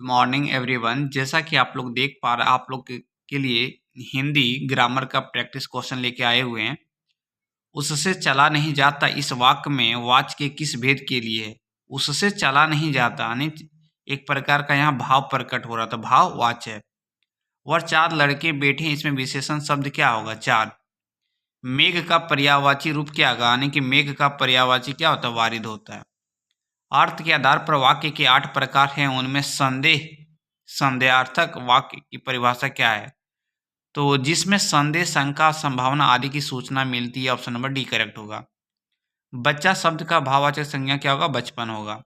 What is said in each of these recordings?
Morning everyone. जैसा कि आप लोग देख पा रहे आप लोग के लिए हिंदी ग्रामर का प्रैक्टिस क्वेश्चन लेके आए हुए हैं। उससे चला नहीं जाता इस वाक्य में वाच के किस भेद के लिए है। उससे चला नहीं जाता यानी एक प्रकार का यहाँ भाव प्रकट हो रहा था, भाव वाच है। वह चार लड़के बैठे हैं, इसमें विशेषण शब्द क्या होगा? चार। मेघ का पर्यायवाची रूप क्या होगा? यानी कि मेघ का पर्यायवाची क्या होता है? वारिद होता है। अर्थ के आधार पर वाक्य के 8 प्रकार हैं, उनमें संदेहार्थक वाक्य की परिभाषा क्या है? तो जिसमें संदेह, शंका, संभावना आदि की सूचना मिलती है, ऑप्शन नंबर डी करेक्ट होगा। बच्चा शब्द का भाववाचक संज्ञा क्या होगा? बचपन होगा।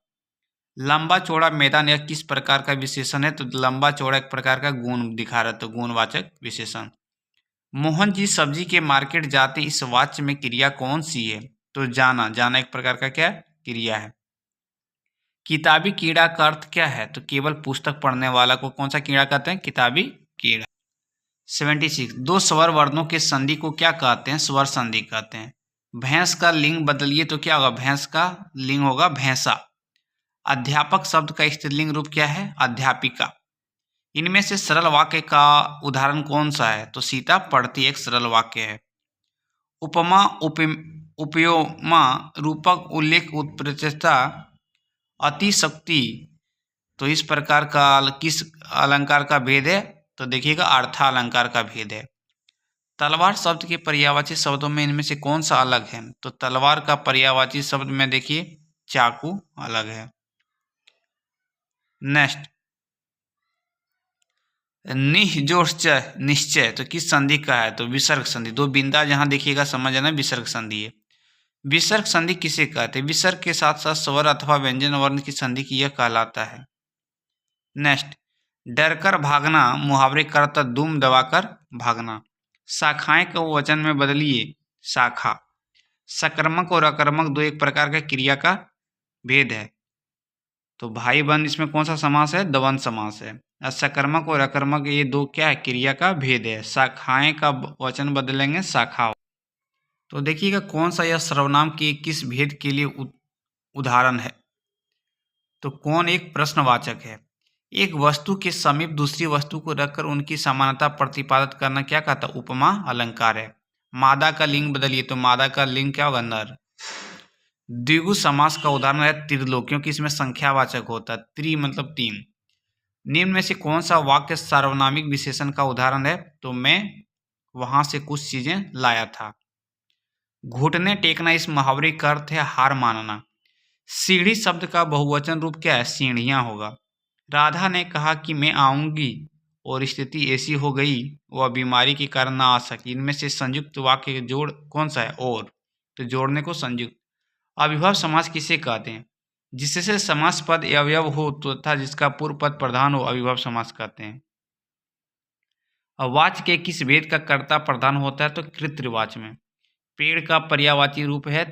लंबा चौड़ा मैदान यह किस प्रकार का विशेषण है? तो लंबा चौड़ा एक प्रकार का गुण दिखा रहा है, तो गुणवाचक विशेषण। मोहन जी सब्जी के मार्केट जाते, इस वाक्य में क्रिया कौन सी है? तो जाना। जाना एक प्रकार का क्या क्रिया है। किताबी कीड़ा का अर्थ क्या है? तो केवल पुस्तक पढ़ने वाला को कौन सा कीड़ा कहते हैं? किताबी कीड़ा। 76 दो स्वर वर्णों के संधि को क्या कहते हैं? स्वर संधि कहते हैं। भैंस का लिंग बदलिए तो क्या होगा? भैंस का लिंग होगा भैंसा। अध्यापक शब्द का स्त्रीलिंग रूप क्या है? अध्यापिका। इनमें से सरल वाक्य का उदाहरण कौन सा है? तो सीता पढ़ती एक सरल वाक्य है। उपमा उपयोमा रूपक उल्लेख उत्प्रेक्षता अतिशक्ति, तो इस प्रकार का किस अलंकार का भेद है? तो देखिएगा अर्था अलंकार का भेद है। तलवार शब्द के पर्यायवाची शब्दों में इनमें से कौन सा अलग है? तो तलवार का पर्यायवाची शब्द में देखिए चाकू अलग है। नेक्स्ट, निश्चय निश्चय तो किस संधि का है? तो विसर्ग संधि। दो बिंदा जहां देखिएगा समझ आना विसर्ग संधि है। विसर्ग संधि किसे कहते हैं? विसर्ग के साथ साथ स्वर अथवा व्यंजन वर्ण की संधि की यह कहलाता है। नेक्स्ट, डरकर भागना मुहावरे का अर्थ दुम दबाकर भागना। शाखाएं को वचन में बदलिए शाखा। सकर्मक और अकर्मक दो एक प्रकार का क्रिया का भेद है। तो भाई बंद इसमें कौन सा समास है? द्वंद्व समास है। सकर्मक और अकर्मक ये दो क्या है? क्रिया का भेद है। शाखाएं का वचन बदलेंगे शाखा। तो देखिएगा कौन सा यह सर्वनाम के किस भेद के लिए उदाहरण है? तो कौन एक प्रश्नवाचक है। एक वस्तु के समीप दूसरी वस्तु को रखकर उनकी समानता प्रतिपादित करना क्या कहता है? उपमा अलंकार है। मादा का लिंग बदलिए तो मादा का लिंग क्या होगा? नर। द्विगु समास का उदाहरण है त्रिलोक, क्योंकि इसमें संख्यावाचक होता है। त्रि मतलब तीन। निम्न में से कौन सा वाक्य सार्वनामिक विशेषण का उदाहरण है? तो मैं वहां से कुछ चीजें लाया था। घुटने टेकना इस मुहावरे का अर्थ है हार मानना। सीढ़ी शब्द का बहुवचन रूप क्या है? सीढ़ियां होगा। राधा ने कहा कि मैं आऊंगी और स्थिति ऐसी हो गई वह बीमारी के कारण ना आ सकी। इनमें से संयुक्त वाक्य का जोड़ कौन सा है? और। तो जोड़ने को संयुक्त। अविभव समास किसे कहते हैं? जिससे समास पद अवयव हो तथा जिसका पूर्व पद प्रधान हो अविभव समास कहते हैं। वाच्य के किस भेद का कर्ता प्रधान होता है? तो कृतवाच्य में। पेड़ का पर्यायवाची रूप है